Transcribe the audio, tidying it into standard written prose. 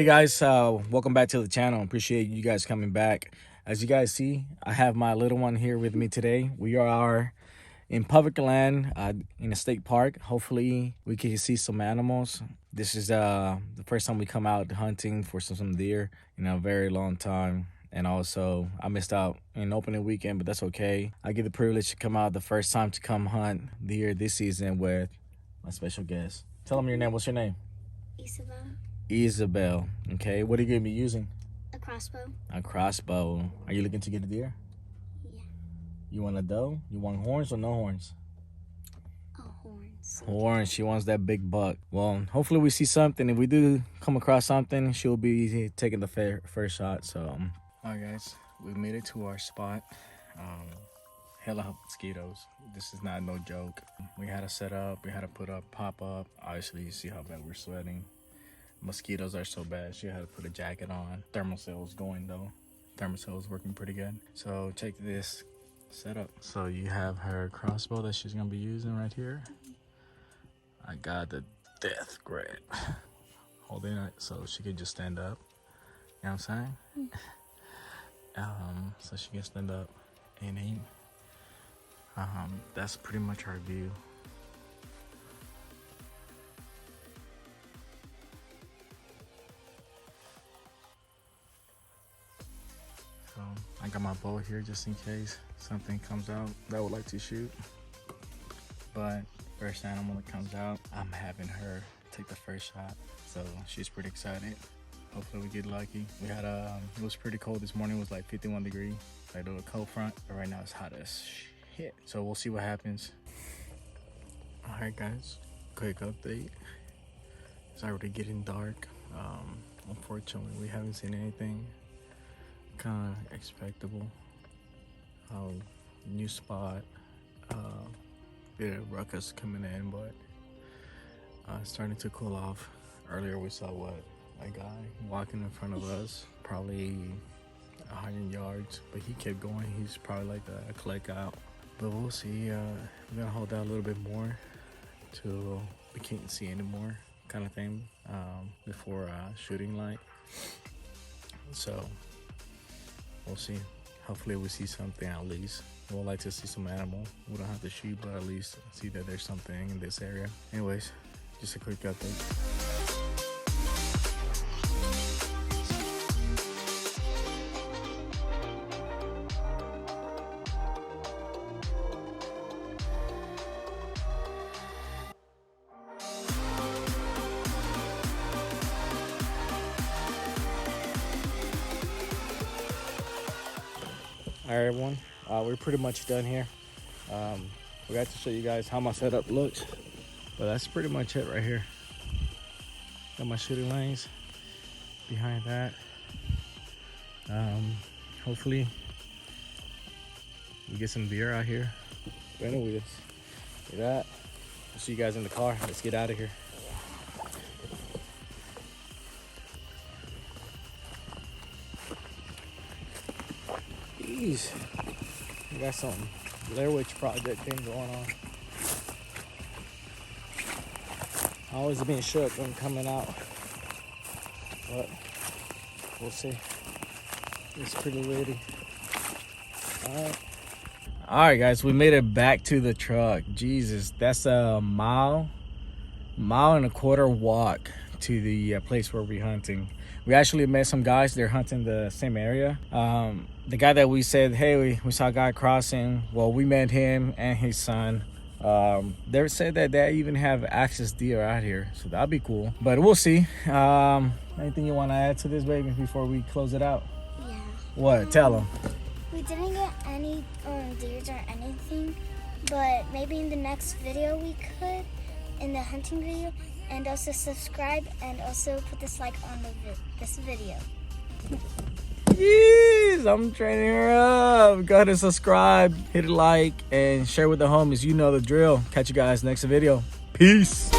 Hey guys, welcome back to the channel. Appreciate you guys coming back. As you guys see, I have my little one here with me today. We are in public land in a state park. Hopefully we can see some animals. This is the first time we come out hunting for some deer in a very long time. And also I missed out in opening weekend, but that's okay. I get the privilege to come out the first time to come hunt deer this season with my special guest. Tell them your name. What's your name? Isabel. Okay, what are you gonna be using? A crossbow. A crossbow. Are you looking to get a deer? Yeah. You want a doe? You want horns or no horns? Oh, horns. Horns. She wants that big buck. Well, hopefully we see something. If we do come across something, she'll be taking the first shot. So, all right, guys, we made it to our spot. Hella mosquitoes. This is not no joke. We had to set up. We had to put up pop up. Obviously, you see how bad we're sweating. Mosquitoes are so bad. She had to put a jacket on. Thermocell is going though. Thermocell is working pretty good. So check this setup. So you have her crossbow that she's gonna be using right here. I got the death grip holding it so she can just stand up. You know what I'm saying? So she can stand up and aim. That's pretty much our view. So I got my bow here just in case something comes out that I would like to shoot. But first animal that comes out, I'm having her take the first shot. So she's pretty excited. Hopefully we get lucky. We had it was pretty cold this morning. It was like 51 degrees, like a cold front. But right now it's hot as shit. So we'll see what happens. All right, guys, quick update. It's already getting dark. Unfortunately, we haven't seen anything. Kind of expectable. New spot. Bit of ruckus coming in, but it's starting to cool off. Earlier we saw a guy walking in front of us, probably 100 yards, but he kept going. He's probably like a click out, but we'll see. We're gonna hold out a little bit more till we can't see anymore, kind of thing, before shooting light. So we'll see. Hopefully we see something at least. We'll like to see some animal. We don't have to shoot, but at least see that there's something in this area. Anyways, just a quick update. All right, everyone, we're pretty much done here. We got to show you guys how my setup looks, but that's pretty much it right here. Got my shooting lanes behind that. Hopefully we get some deer out here. But anyways, look at that. I'll see you guys in the car. Let's get out of here. Jeez, we got some Blair Witch Project thing going on. I always been shook when coming out, but we'll see. It's pretty ready. All right, guys, we made it back to the truck. Jesus, that's a mile and a quarter walk to the place where we're hunting. We actually met some guys. They're hunting the same area. The guy that we said, hey, we saw a guy crossing. Well, we met him and his son. They said that they even have access deer out here, so that'd be cool. But we'll see. Anything you want to add to this, baby, before we close it out? Yeah. What? Tell them. We didn't get any deers or anything, but maybe in the next video we could, in the hunting video. And also subscribe and also put this like on this video. Jeez, I'm training her up. Go ahead and subscribe, hit a like, and share with the homies. You know the drill. Catch you guys next video. Peace.